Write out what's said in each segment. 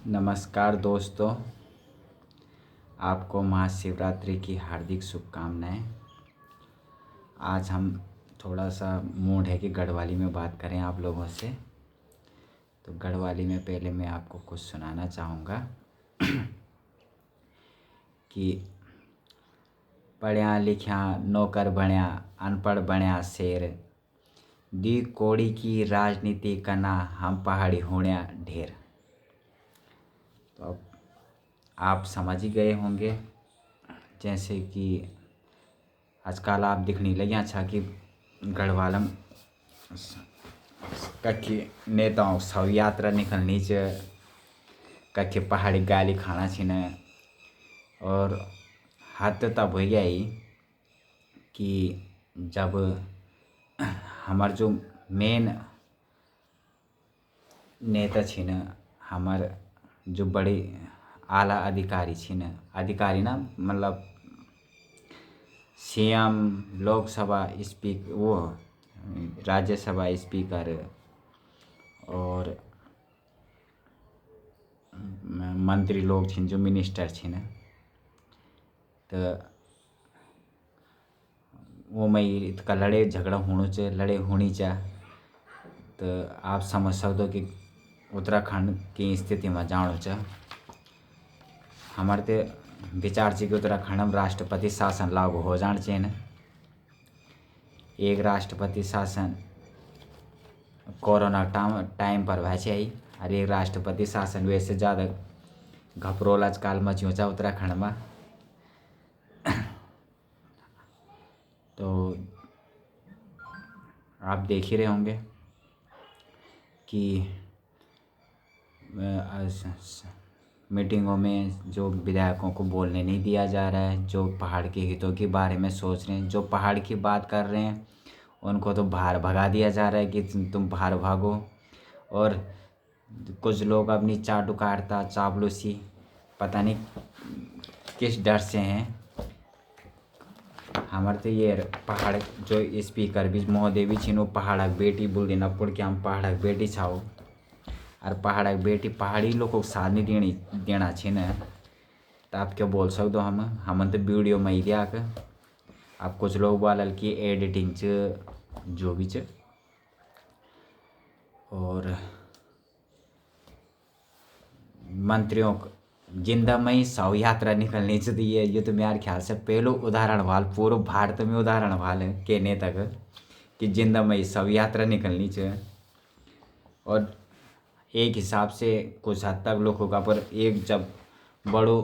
नमस्कार दोस्तों, आपको महाशिवरात्रि की हार्दिक शुभकामनाएं। आज हम थोड़ा सा मूड है कि गढ़वाली में बात करें आप लोगों से। तो गढ़वाली में पहले मैं आपको कुछ सुनाना चाहूँगा कि पढ़िया लिखिया नौकर बण्या अनपढ़ बण्या शेर, दी कोड़ी की राजनीति करना हम पहाड़ी होण्या ढेर। तो अब आप समझ ही गए होंगे, जैसे कि आजकल आप दिखने लगे अच्छा कि गढ़वालम कखी नेताओं शव यात्रा निकलनी च, कखी पहाड़ी गाली खाना छिन। और हद तब हो गया ही कि जब हमार जो मेन नेता छिन, हमार जो बड़े आला अधिकारी छिन, अधिकारी ना मतलब सीएम, लोकसभा स्पीकर, वो राज्यसभा स्पीकर और मंत्री लोग छिन, जो मिनिस्टर छिन, तो वो में इतका लड़े झगड़ा होणु च, लड़े होनी चा। तो आप समझ सकते हो कि उत्तराखंड की स्थिति में जाणु च। हमारे ते विचार कि उत्तराखंड में राष्ट्रपति शासन लागू हो जाना चाहिए न। एक राष्ट्रपति शासन कोरोना टाइम पर भाई चाहिए, और एक राष्ट्रपति शासन वैसे ज़्यादा घपरोला काल मची हो उत्तराखंड में। तो आप देख ही रहे होंगे कि मीटिंगों में जो विधायकों को बोलने नहीं दिया जा रहा है, जो पहाड़ के हितों के बारे में सोच रहे हैं, जो पहाड़ की बात कर रहे हैं, उनको तो बाहर भगा दिया जा रहा है कि तुम बाहर भागो। और कुछ लोग अपनी चाटुकारिता, चापलूसी पता नहीं किस डर से हैं। हमारे तो ये पहाड़ जो स्पीकर भी महोदय भी छिन, वो पहाड़क बेटी बोल देना पड़ कि हम पहाड़क बेटी छाओ, और पहाड़क बेटी पहाड़ी लोगों को साथ नहीं देना छिन। तो आप क्या बोल सकते हो, हम तो वीडियो में ही दिया। आप कुछ लोग बोल कि एडिटिंग च, जो भी च। और मंत्रियों को जिंदा में ही शव यात्रा निकलनी चाहिए। ये तो मेरे ख्याल से पहलो उदाहरण वाल पूरे भारत में उदाहरण वाल कहने तक कि जिंदा में ही शव यात्रा निकलनी चाहिए। और एक हिसाब से कुछ हद तक लोगों का पर एक जब बड़ो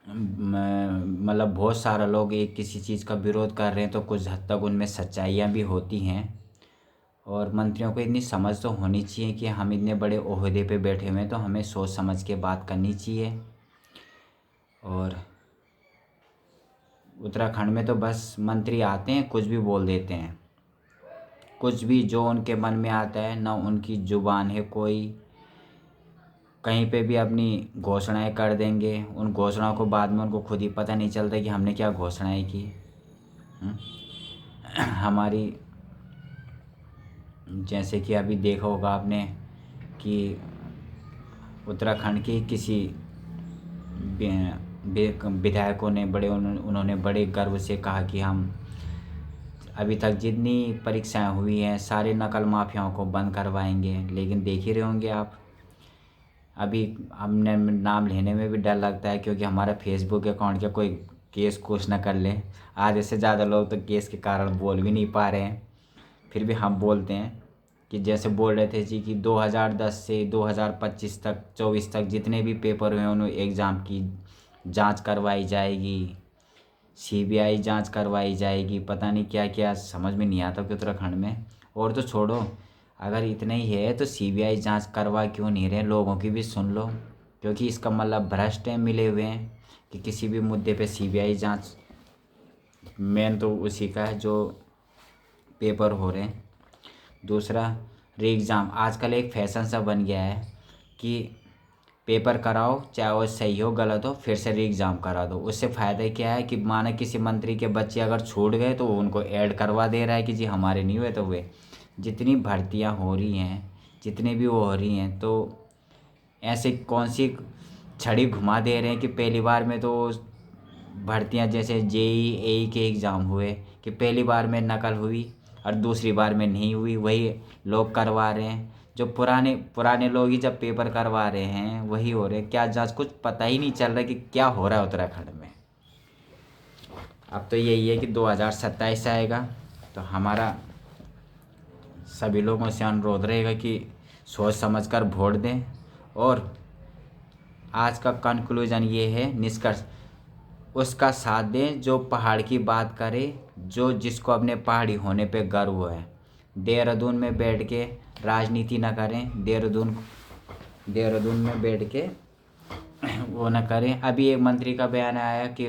मतलब बहुत सारा लोग एक किसी चीज़ का विरोध कर रहे हैं, तो कुछ हद तक उनमें सच्चाइयाँ भी होती हैं। और मंत्रियों को इतनी समझ तो होनी चाहिए कि हम इतने बड़े ओहदे पे बैठे हुए हैं, तो हमें सोच समझ के बात करनी चाहिए। और उत्तराखंड में तो बस मंत्री आते हैं, कुछ भी बोल देते हैं, कुछ भी जो उनके मन में आता है, ना उनकी जुबान है कोई, कहीं पे भी अपनी घोषणाएं कर देंगे। उन घोषणाओं को बाद में उनको खुद ही पता नहीं चलता कि हमने क्या घोषणाएं की। हमारी जैसे कि अभी देखा होगा आपने कि उत्तराखंड के किसी विधायकों ने उन्होंने बड़े गर्व से कहा कि हम अभी तक जितनी परीक्षाएं हुई हैं सारे नकल माफियाओं को बंद करवाएंगे। लेकिन देख ही रहे होंगे आप, अभी हमने नाम लेने में भी डर लगता है, क्योंकि हमारा फेसबुक अकाउंट का कोई केस कुछ ना कर ले। आधे से ज़्यादा लोग तो केस के कारण बोल भी नहीं पा रहे हैं, फिर भी हम बोलते हैं कि जैसे बोल रहे थे जी कि 2010 से 2025 तक 24 तक जितने भी पेपर हुए उन एग्ज़ाम की जांच करवाई जाएगी, सीबीआई जांच करवाई जाएगी, पता नहीं क्या क्या समझ में नहीं आता कि उत्तराखंड में। और तो छोड़ो, अगर इतना ही है तो सीबीआई जांच करवा क्यों नहीं रहे, लोगों की भी सुन लो। क्योंकि इसका मतलब भ्रष्ट हैं, मिले हुए हैं कि किसी भी मुद्दे पे सीबीआई जांच। मेन तो उसी का है जो पेपर हो रहे हैं। दूसरा, री एग्ज़ाम आजकल एक फैशन सा बन गया है कि पेपर कराओ, चाहे वो सही हो गलत हो, फिर से री एग्ज़ाम करा दो। उससे फ़ायदा क्या है कि माना किसी मंत्री के बच्चे अगर छूट गए तो उनको ऐड करवा दे रहा है कि जी हमारे नहीं हुए। तो वे जितनी भर्तियां हो रही हैं, जितने भी वो हो रही हैं, तो ऐसे कौन सी छड़ी घुमा दे रहे हैं कि पहली बार में तो भर्तियां जैसे जेई एई के एग्ज़ाम हुए कि पहली बार में नकल हुई और दूसरी बार में नहीं हुई, वही लोग करवा रहे हैं। जो पुराने पुराने लोग ही जब पेपर करवा रहे हैं वही हो रहे हैं। क्या जांच, कुछ पता ही नहीं चल रहा कि क्या हो रहा है उत्तराखंड में। अब तो यही है कि 2027 आएगा तो हमारा सभी लोगों से अनुरोध रहेगा कि सोच समझकर वोट दें। और आज का कंक्लूजन ये है, निष्कर्ष, उसका साथ दें जो पहाड़ की बात करे, जो जिसको अपने पहाड़ी होने पे गर्व है। देहरादून में बैठ के राजनीति ना करें, देहरादून में बैठ के वो ना करें। अभी एक मंत्री का बयान आया कि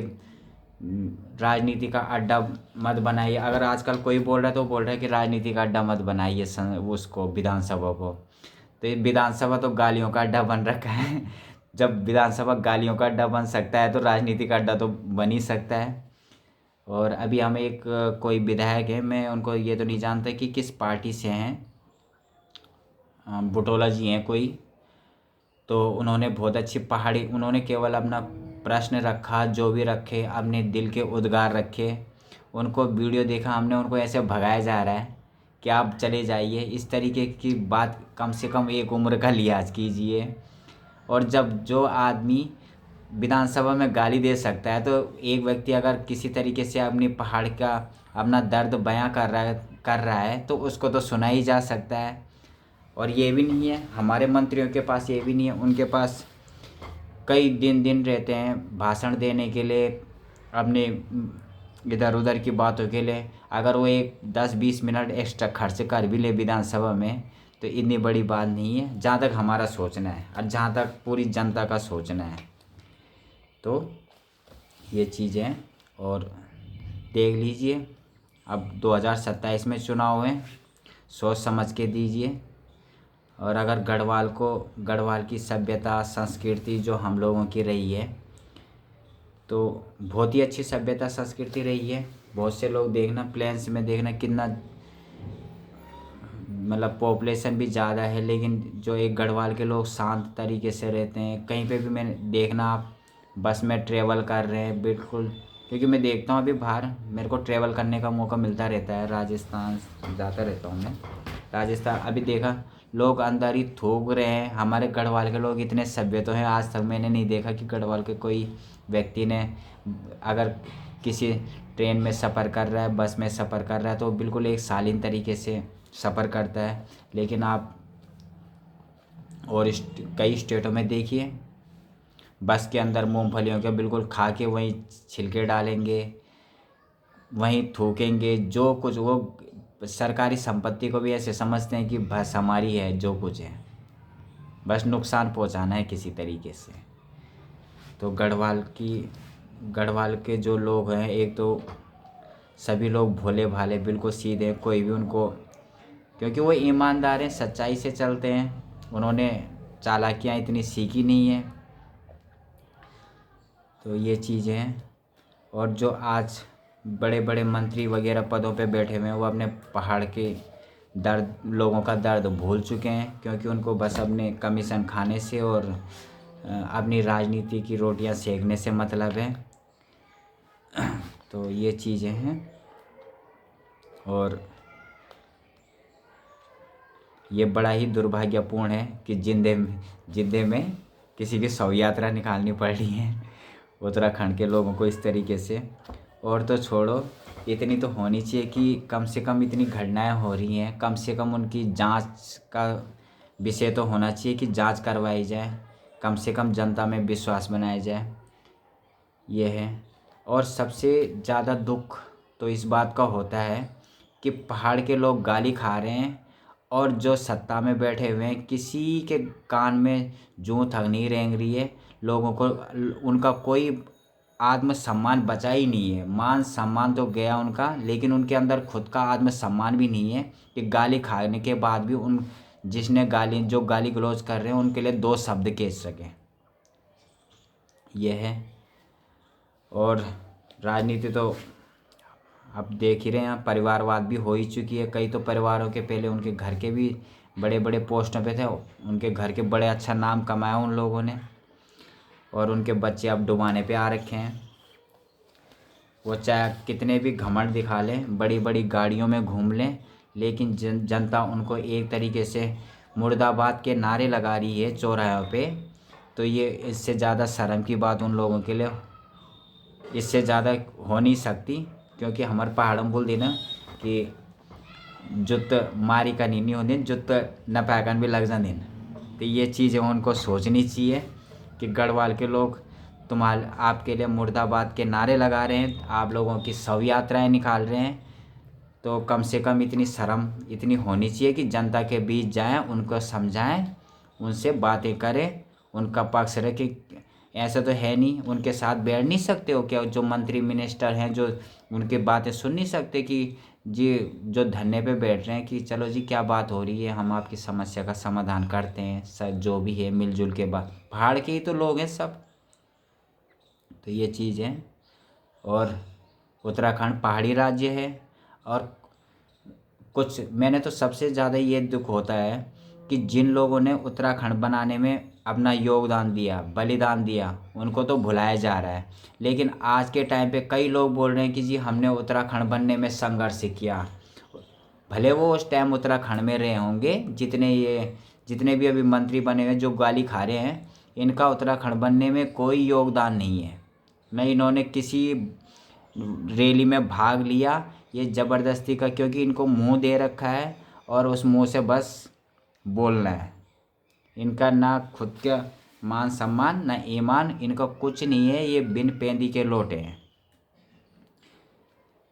राजनीति का अड्डा मत बनाइए। अगर आजकल कोई बोल रहा है तो बोल रहा है कि राजनीति का अड्डा मत बनाइए उसको, विधानसभा को। तो ये विधानसभा तो गालियों का अड्डा बन रखा है। जब विधानसभा गालियों का अड्डा बन सकता है तो राजनीति का अड्डा तो बन ही सकता है। और अभी हम एक कोई विधायक है, मैं उनको ये तो नहीं जानता कि किस पार्टी से हैं, बुटोला जी हैं कोई, तो उन्होंने बहुत अच्छी पहाड़ी, उन्होंने केवल अपना प्रश्न रखा, जो भी रखे अपने दिल के उद्गार रखे। उनको वीडियो देखा हमने, उनको ऐसे भगाया जा रहा है कि आप चले जाइए। इस तरीके की बात, कम से कम एक उम्र का लिहाज कीजिए। और जब जो आदमी विधानसभा में गाली दे सकता है तो एक व्यक्ति अगर किसी तरीके से अपनी पहाड़ का अपना दर्द बयां कर रहा है तो उसको तो सुना ही जा सकता है। और ये भी नहीं है हमारे मंत्रियों के पास, ये भी नहीं है उनके पास कई दिन रहते हैं भाषण देने के लिए, अपने इधर उधर की बातों के लिए। अगर वो एक 10-20 मिनट एक्स्ट्रा खर्च कर भी ले विधानसभा में तो इतनी बड़ी बात नहीं है, जहाँ तक हमारा सोचना है और जहाँ तक पूरी जनता का सोचना है। तो ये चीज़ें हैं। और देख लीजिए, अब 2027 में चुनाव है, सोच समझ के दीजिए। और अगर गढ़वाल की सभ्यता संस्कृति जो हम लोगों की रही है तो बहुत ही अच्छी सभ्यता संस्कृति रही है। बहुत से लोग देखना, प्लेन्स में देखना कितना मतलब पॉपुलेशन भी ज़्यादा है, लेकिन जो एक गढ़वाल के लोग शांत तरीके से रहते हैं। कहीं पे भी मैंने देखना, आप बस में ट्रेवल कर रहे हैं बिल्कुल, क्योंकि मैं देखता हूँ अभी बाहर मेरे को ट्रेवल करने का मौका मिलता रहता है, राजस्थान जाता रहता हूँ मैं। राजस्थान अभी देखा लोग अंदर ही थूक रहे हैं। हमारे गढ़वाल के लोग इतने सभ्य तो हैं, आज तक मैंने नहीं देखा कि गढ़वाल के कोई व्यक्ति ने, अगर किसी ट्रेन में सफ़र कर रहा है, बस में सफ़र कर रहा है तो बिल्कुल एक शालीन तरीके से सफ़र करता है। लेकिन आप और कई स्टेटों में देखिए, बस के अंदर मूंगफलियों के बिल्कुल खा के वहीं छिलके डालेंगे, वहीं थूकेंगे। जो कुछ वो सरकारी संपत्ति को भी ऐसे समझते हैं कि बस हमारी है, जो कुछ है बस नुकसान पहुंचाना है किसी तरीके से। तो गढ़वाल के जो लोग हैं, एक तो सभी लोग भोले भाले बिल्कुल सीधे, कोई भी उनको, क्योंकि वो ईमानदार हैं, सच्चाई से चलते हैं, उन्होंने चालाकियाँ इतनी सीखी नहीं है। तो ये चीज़ें हैं। और जो आज बड़े बड़े मंत्री वगैरह पदों पे बैठे हुए हैं वो अपने पहाड़ के दर्द, लोगों का दर्द भूल चुके हैं, क्योंकि उनको बस अपने कमीशन खाने से और अपनी राजनीति की रोटियां सेकने से मतलब है। तो ये चीज़ें हैं। और ये बड़ा ही दुर्भाग्यपूर्ण है कि जिंदे में किसी की शव यात्रा निकालनी पड़ रही है उत्तराखंड के लोगों को इस तरीके से। और तो छोड़ो, इतनी तो होनी चाहिए कि कम से कम इतनी घटनाएं हो रही हैं, कम से कम उनकी जांच का विषय तो होना चाहिए कि जांच करवाई जाए, कम से कम जनता में विश्वास बनाया जाए। ये है। और सबसे ज़्यादा दुख तो इस बात का होता है कि पहाड़ के लोग गाली खा रहे हैं और जो सत्ता में बैठे हुए हैं किसी के कान में जूं तक नहीं रेंग रही है। लोगों को उनका कोई आत्मसम्मान बचा ही नहीं है। मान सम्मान तो गया उनका, लेकिन उनके अंदर खुद का आत्मसम्मान भी नहीं है कि गाली खाने के बाद भी जो गाली गलौज कर रहे हैं उनके लिए दो शब्द कह सकें। यह है। और राजनीति तो अब देख ही रहे हैं, परिवारवाद भी हो ही चुकी है। कई तो परिवारों के पहले उनके घर के भी बड़े बड़े पोस्टों पे थे, उनके घर के बड़े अच्छा नाम कमाया उन लोगों ने, और उनके बच्चे अब डुबाने पे आ रखे हैं। वो चाहे कितने भी घमंड दिखा लें, बड़ी बड़ी गाड़ियों में घूम लें, लेकिन जनता उनको एक तरीके से मुर्दाबाद के नारे लगा रही है चौराहों पे। तो ये इससे ज़्यादा शर्म की बात उन लोगों के लिए इससे ज़्यादा हो नहीं सकती, क्योंकि हमारे पहाड़ में बोल देना कि जुत मारी का नहीं होने, जुत न पैगन भी लग जाने। तो ये चीज़ें उनको सोचनी चाहिए कि गढ़वाल के लोग आपके लिए मुर्दाबाद के नारे लगा रहे हैं, आप लोगों की शव यात्राएँ निकाल रहे हैं। तो कम से कम इतनी शर्म इतनी होनी चाहिए कि जनता के बीच जाएं, उनको समझाएं, उनसे बातें करें, उनका पक्ष रखें। ऐसा तो है नहीं, उनके साथ बैठ नहीं सकते हो क्या? जो मंत्री मिनिस्टर हैं जो उनकी बातें सुन नहीं सकते कि जी जो धरने पे बैठ रहे हैं कि चलो जी क्या बात हो रही है, हम आपकी समस्या का समाधान करते हैं, सर जो भी है मिलजुल के बात, पहाड़ के ही तो लोग हैं सब। तो ये चीज़ है। और उत्तराखंड पहाड़ी राज्य है, और कुछ मैंने तो सबसे ज़्यादा ये दुख होता है कि जिन लोगों ने उत्तराखंड बनाने में अपना योगदान दिया, बलिदान दिया, उनको तो भुलाया जा रहा है। लेकिन आज के टाइम पे कई लोग बोल रहे हैं कि जी हमने उत्तराखंड बनने में संघर्ष किया। भले वो उस टाइम उत्तराखंड में रहे होंगे, जितने भी अभी मंत्री बने हुए जो गाली खा रहे हैं, इनका उत्तराखंड बनने में कोई योगदान नहीं है। न इन्होंने किसी रैली में भाग लिया, ये ज़बरदस्ती का, क्योंकि इनको मुंह दे रखा है और उस मुंह से बस बोलना है। इनका ना खुद का मान सम्मान ना ईमान, इनका कुछ नहीं है। ये बिन पेंदी के लोटे हैं।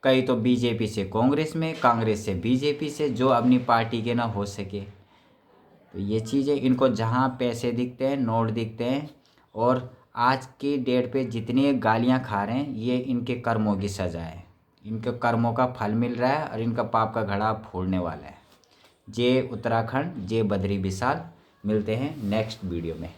कई तो बीजेपी से कांग्रेस में, कांग्रेस से बीजेपी से, जो अपनी पार्टी के ना हो सके। तो ये चीज़ें, इनको जहाँ पैसे दिखते हैं, नोट दिखते हैं, और आज की डेट पे जितनी गालियाँ खा रहे हैं, ये इनके कर्मों की सज़ा है। इनके कर्मों का फल मिल रहा है और इनका पाप का घड़ा फोड़ने वाला है। जय उत्तराखंड, जय बद्री विशाल। मिलते हैं नेक्स्ट वीडियो में।